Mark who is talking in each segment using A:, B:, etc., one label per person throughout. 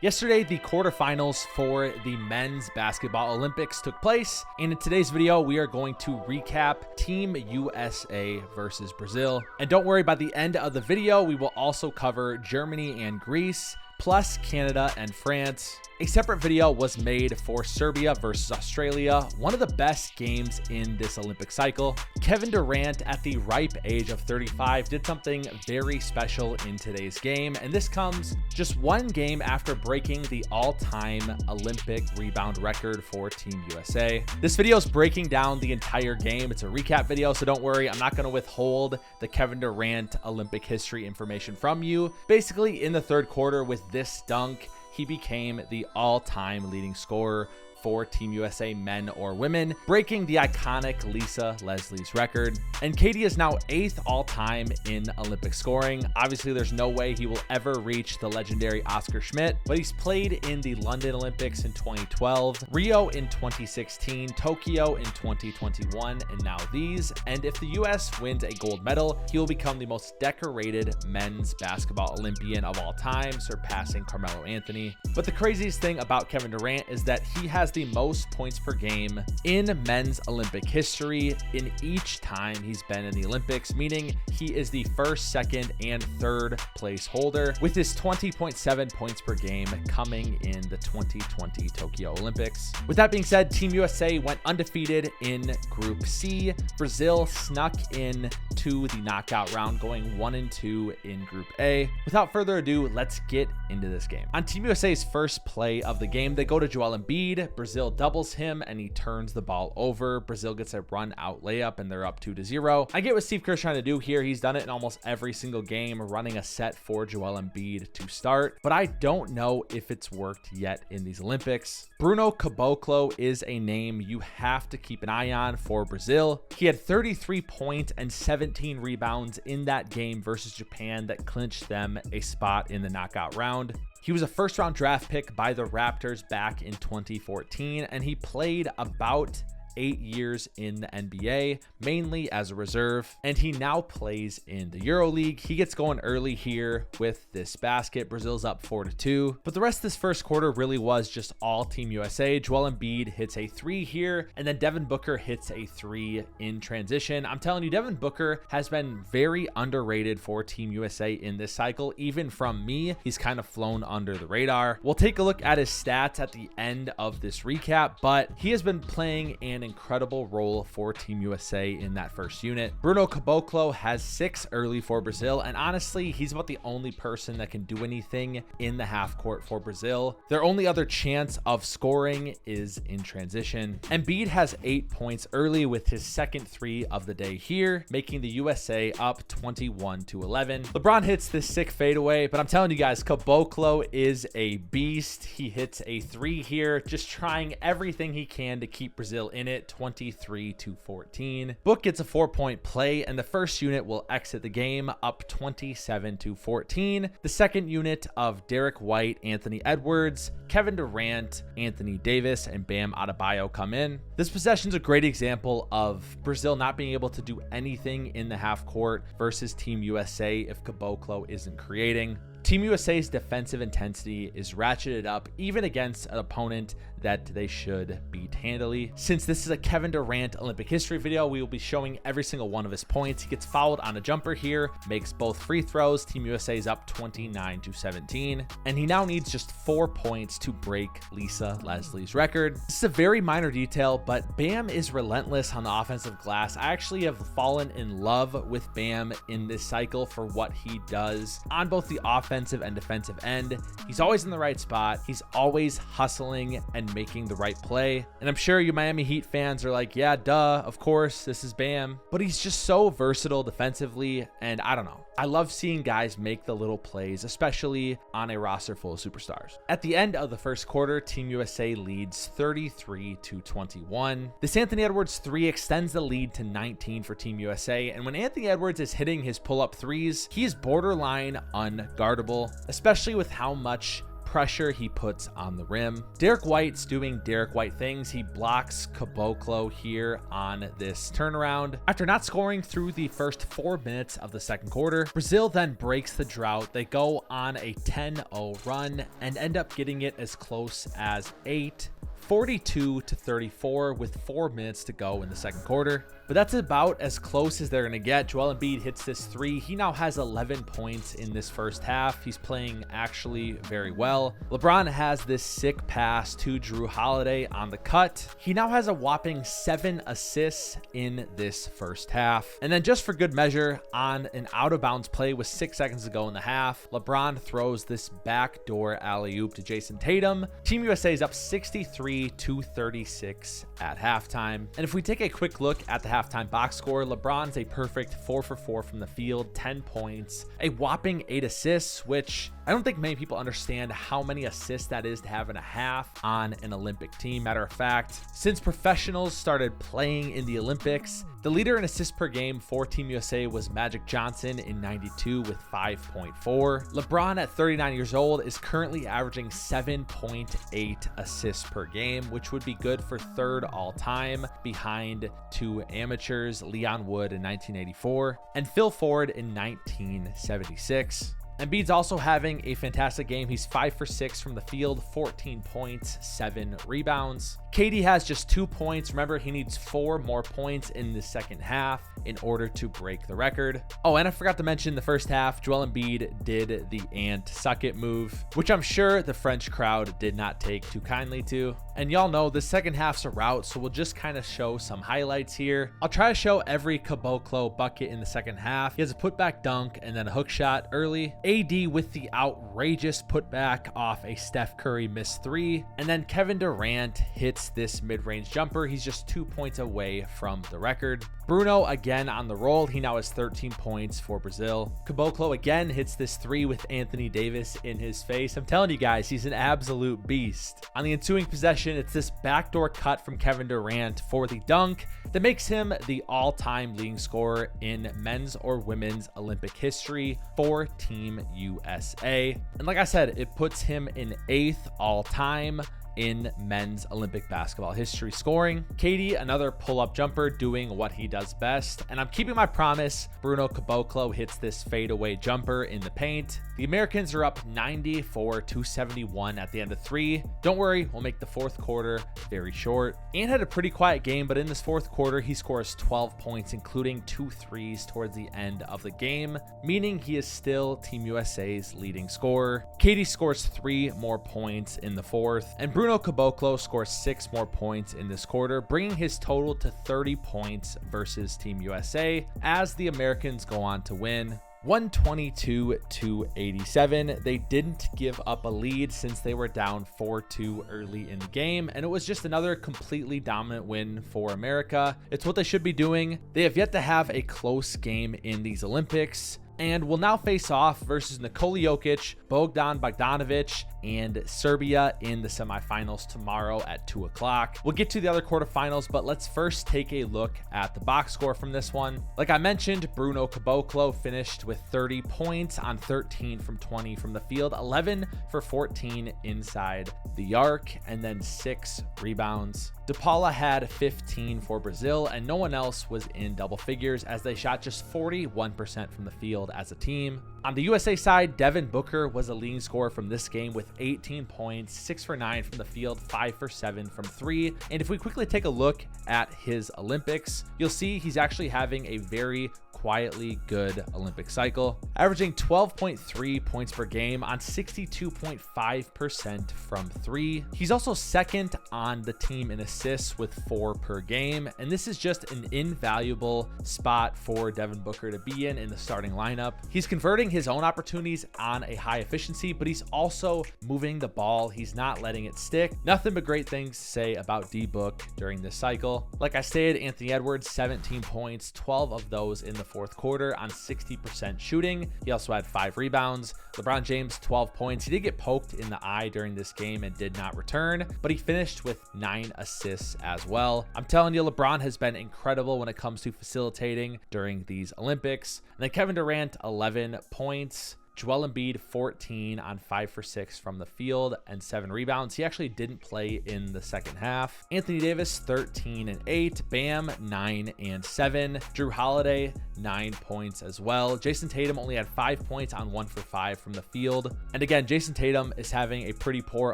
A: Yesterday, the quarterfinals for the men's basketball Olympics took place, and in today's video, we are going to recap Team USA versus Brazil. And don't worry, by the end of the video, we will also cover Germany and Greece, plus Canada and France. A separate video was made for Serbia versus Australia, one of the best games in this Olympic cycle. Kevin Durant, at the ripe age of 35, did something very special in today's game, and this comes just one game after breaking the all-time Olympic rebound record for Team USA. This video is breaking down the entire game. It's a recap video, so don't worry, I'm not going to withhold the Kevin Durant Olympic history information from you. Basically, in the third quarter with this dunk, he became the all-time leading scorer for Team USA men or women, breaking the iconic Lisa Leslie's record. And KD is now 8th all-time in Olympic scoring. Obviously, there's no way he will ever reach the legendary Oscar Schmidt, but he's played in the London Olympics in 2012, Rio in 2016, Tokyo in 2021, and now these. And if the US wins a gold medal, he will become the most decorated men's basketball Olympian of all time, surpassing Carmelo Anthony. But the craziest thing about Kevin Durant is that he has the most points per game in men's Olympic history in each time he's been in the Olympics, meaning he is the first, second, and third place holder, with his 20.7 points per game coming in the 2020 Tokyo Olympics. With that being said, Team USA went undefeated in Group C. Brazil snuck in to the knockout round, going 1-2 in Group A. Without further ado, let's get into this game. On Team USA's first play of the game, they go to Joel Embiid. Brazil doubles him and he turns the ball over. Brazil gets a run out layup and they're up 2-0. I get what Steve Kerr's trying to do here. He's done it in almost every single game, running a set for Joel Embiid to start, but I don't know if it's worked yet in these Olympics. Bruno Caboclo is a name you have to keep an eye on for Brazil. He had 33 points and 17 rebounds in that game versus Japan that clinched them a spot in the knockout round. He was a first-round draft pick by the Raptors back in 2014, and he played about 8 years in the NBA, mainly as a reserve, and he now plays in the EuroLeague. He gets going early here with this basket. Brazil's up 4-2, but the rest of this first quarter really was just all Team USA. Joel Embiid hits a 3 here, and then Devin Booker hits a 3 in transition. I'm telling you, Devin Booker has been very underrated for Team USA in this cycle. Even from me, he's kind of flown under the radar. We'll take a look at his stats at the end of this recap, but he has been playing an incredible role for Team USA in that first unit. Bruno Caboclo has 6 early for Brazil, and honestly, he's about the only person that can do anything in the half court for Brazil. Their only other chance of scoring is in transition. Embiid has 8 points early with his second 3 of the day here, making the USA up 21-11. LeBron hits this sick fadeaway, but I'm telling you guys, Caboclo is a beast. He hits a 3 here, just trying everything he can to keep Brazil in it. 23-14. Book gets a 4-point play, and the first unit will exit the game up 27-14. The second unit of Derek White, Anthony Edwards, Kevin Durant, Anthony Davis, and Bam Adebayo come in. This possession is a great example of Brazil not being able to do anything in the half court versus Team USA if Caboclo isn't creating. Team USA's defensive intensity is ratcheted up even against an opponent that they should beat handily. Since this is a Kevin Durant Olympic history video, we will be showing every single one of his points. He gets fouled on a jumper here, makes both free throws. Team USA is up 29-17, and he now needs just 4 points to break Lisa Leslie's record. This is a very minor detail, but Bam is relentless on the offensive glass. I actually have fallen in love with Bam in this cycle for what he does on both the offensive and defensive end. He's always in the right spot. He's always hustling and making the right play. And I'm sure you Miami Heat fans are like, yeah, duh, of course, this is Bam. But he's just so versatile defensively, and I don't know. I love seeing guys make the little plays, especially on a roster full of superstars. At the end of the first quarter, Team USA leads 33-21. This Anthony Edwards 3 extends the lead to 19 for Team USA, and when Anthony Edwards is hitting his pull-up threes, he is borderline unguardable, especially with how much pressure he puts on the rim. Derek White's doing Derek White things. He blocks Caboclo here on this turnaround. After not scoring through the first 4 minutes of the second quarter, Brazil then breaks the drought. They go on a 10-0 run and end up getting it as close as 42-34 with 4 minutes to go in the second quarter. But that's about as close as they're going to get. Joel Embiid hits this three. He now has 11 points in this first half. He's playing actually very well. LeBron has this sick pass to Drew Holiday on the cut. He now has a whopping 7 assists in this first half. And then just for good measure, on an out of bounds play with 6 seconds to go in the half, LeBron throws this backdoor alley-oop to Jason Tatum. Team USA is up 63-36 at halftime. And if we take a quick look at the halftime box score, LeBron's a perfect 4 for 4 from the field, 10 points, a whopping 8 assists, which I don't think many people understand how many assists that is to have in a half on an Olympic team. Matter of fact, since professionals started playing in the Olympics, the leader in assists per game for Team USA was Magic Johnson in '92 with 5.4. LeBron at 39 years old is currently averaging 7.8 assists per game, which would be good for third all time behind 2 amateurs, Leon Wood in 1984 and Phil Ford in 1976. Embiid's also having a fantastic game. He's 5 for 6 from the field, 14 points, 7 rebounds. KD has just 2 points. Remember, he needs 4 more points in the second half in order to break the record. Oh, and I forgot to mention the first half, Joel Embiid did the Ant Suck It move, which I'm sure the French crowd did not take too kindly to. And y'all know the second half's a rout, so we'll just kind of show some highlights here. I'll try to show every Caboclo bucket in the second half. He has a putback dunk and then a hook shot early. AD with the outrageous putback off a Steph Curry missed 3. And then Kevin Durant hits this mid-range jumper. He's just 2 points away from the record. Bruno again on the roll. He now has 13 points for Brazil. Caboclo again hits this 3 with Anthony Davis in his face. I'm telling you guys, he's an absolute beast. On the ensuing possession, it's this backdoor cut from Kevin Durant for the dunk that makes him the all-time leading scorer in men's or women's Olympic history for Team USA. And like I said, it puts him in 8th all-time in men's Olympic basketball history scoring. KD, another pull-up jumper, doing what he does best. And I'm keeping my promise. Bruno Caboclo hits this fadeaway jumper in the paint. The Americans are up 94-71 at the end of 3. Don't worry, we'll make the fourth quarter very short. Ant had a pretty quiet game, but in this fourth quarter, he scores 12 points, including 2 threes towards the end of the game, meaning he is still Team USA's leading scorer. KD scores 3 more points in the fourth, and Bruno Caboclo scores 6 more points in this quarter, bringing his total to 30 points versus Team USA as the Americans go on to win 122-87. They didn't give up a lead since they were down 4-2 early in the game, and it was just another completely dominant win for America. It's what they should be doing. They have yet to have a close game in these Olympics, and will now face off versus Nikola Jokic, Bogdan Bogdanovic, and Serbia in the semifinals tomorrow at 2 o'clock. We'll get to the other quarterfinals, but let's first take a look at the box score from this one. Like I mentioned, Bruno Caboclo finished with 30 points on 13 from 20 from the field, 11 for 14 inside the arc, and then 6 rebounds. DePaula had 15 for Brazil, and no one else was in double figures as they shot just 41% from the field as a team. On the USA side, Devin Booker was a leading scorer from this game with 18 points, 6 for 9 from the field, 5 for 7 from 3. And if we quickly take a look at his Olympics, you'll see he's actually having a very quietly good Olympic cycle, averaging 12.3 points per game on 62.5% from 3. He's also second on the team in assists with 4 per game, and this is just an invaluable spot for Devin Booker to be in the starting lineup. He's converting his own opportunities on a high efficiency, but he's also moving the ball. He's not letting it stick. Nothing but great things to say about D-Book during this cycle. Like I stated, Anthony Edwards, 17 points, 12 of those in the fourth quarter on 60% shooting. He also had 5 rebounds. LeBron James, 12 points. He did get poked in the eye during this game and did not return, but he finished with 9 assists as well. I'm telling you, LeBron has been incredible when it comes to facilitating during these Olympics. And then Kevin Durant, 11 points. Joel Embiid, 14 on 5 for 6 from the field and 7 rebounds. He actually didn't play in the second half. Anthony Davis, 13 and 8. Bam, 9 and 7. Drew Holiday, 9 points as well. Jason Tatum only had 5 points on 1 for 5 from the field. And again, Jason Tatum is having a pretty poor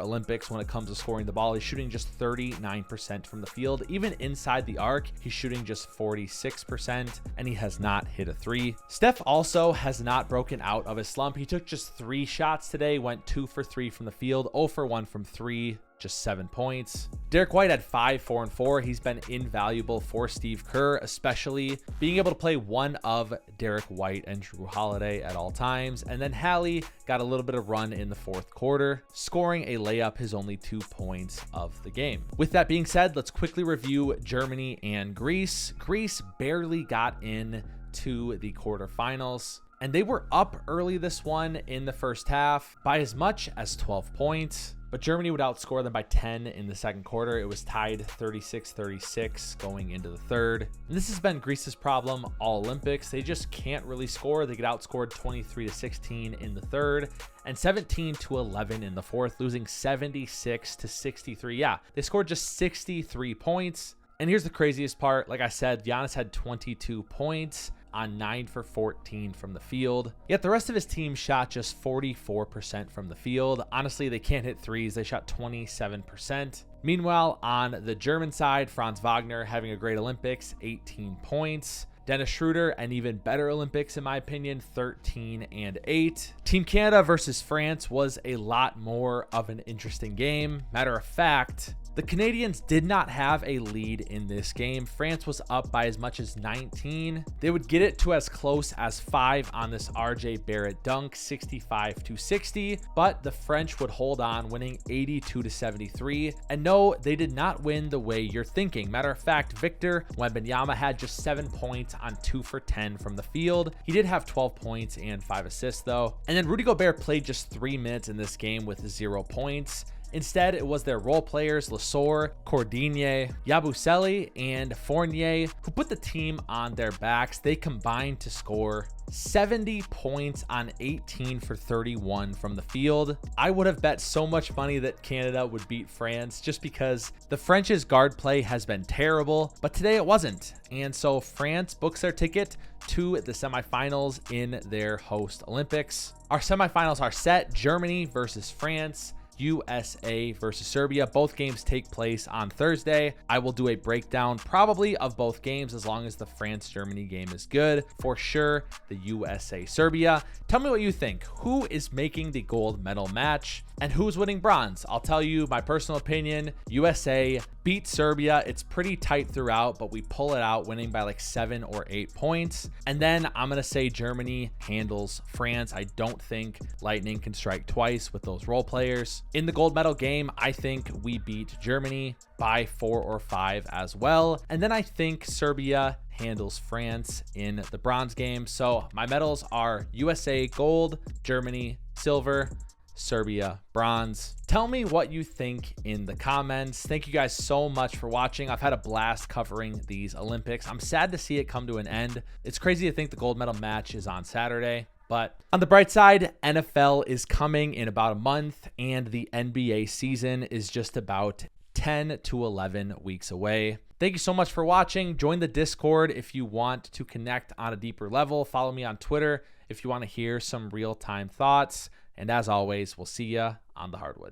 A: Olympics when it comes to scoring the ball. He's shooting just 39% from the field. Even inside the arc, he's shooting just 46%, and he has not hit a 3. Steph also has not broken out of his slump. He took just 3 shots today, went 2 for 3 from the field, 0 for 1 from 3. Just 7 points. Derek White had 5, 4, and 4. He's been invaluable for Steve Kerr, especially being able to play one of Derek White and Drew Holiday at all times. And then Hallie got a little bit of run in the fourth quarter, scoring a layup, his only 2 points of the game. With that being said, let's quickly review Germany and Greece. Greece barely got in to the quarterfinals, and they were up early this one in the first half by as much as 12 points. But Germany would outscore them by 10 in the second quarter. It was tied 36-36 going into the third. And this has been Greece's problem all Olympics. They just can't really score. They get outscored 23-16 in the third and 17-11 in the fourth, losing 76-63. Yeah, they scored just 63 points. And here's the craziest part. Like I said, Giannis had 22 points on 9 for 14 from the field. Yet the rest of his team shot just 44% from the field. Honestly, they can't hit threes. They shot 27%. Meanwhile, on the German side, Franz Wagner having a great Olympics, 18 points. Dennis Schroeder, an even better Olympics in my opinion, 13 and 8. Team Canada versus France was a lot more of an interesting game. Matter of fact, the Canadians did not have a lead in this game. France was up by as much as 19. They would get it to as close as 5 on this RJ Barrett dunk, 65-60, but the French would hold on, winning 82-73. And no, they did not win the way you're thinking. Matter of fact, Victor Wembanyama had just 7 points on 2 for 10 from the field. He did have 12 points and 5 assists though. And then Rudy Gobert played just 3 minutes in this game with 0 points. Instead, it was their role players, Lesor, Cordinier, Yabusele, and Fournier, who put the team on their backs. They combined to score 70 points on 18 for 31 from the field. I would have bet so much money that Canada would beat France just because the French's guard play has been terrible, but today it wasn't. And so France books their ticket to the semifinals in their host Olympics. Our semifinals are set: Germany versus France, USA versus Serbia. Both games take place on Thursday. I will do a breakdown probably of both games as long as the France-Germany game is good. For sure, the USA-Serbia. Tell me what you think. Who is making the gold medal match and who's winning bronze? I'll tell you my personal opinion. USA beat Serbia. It's pretty tight throughout, but we pull it out, winning by like 7 or 8 points. And then I'm going to say Germany handles France. I don't think lightning can strike twice with those role players. In the gold medal game, I think we beat Germany by 4 or 5 as well. And then I think Serbia handles France in the bronze game. So my medals are USA gold, Germany silver, Serbia bronze. Tell me what you think in the comments. Thank you guys so much for watching. I've had a blast covering these Olympics. I'm sad to see it come to an end. It's crazy to think the gold medal match is on Saturday. But on the bright side, NFL is coming in about a month, and the NBA season is just about 10 to 11 weeks away. Thank you so much for watching. Join the Discord if you want to connect on a deeper level. Follow me on Twitter if you want to hear some real-time thoughts. And as always, we'll see ya on the hardwood.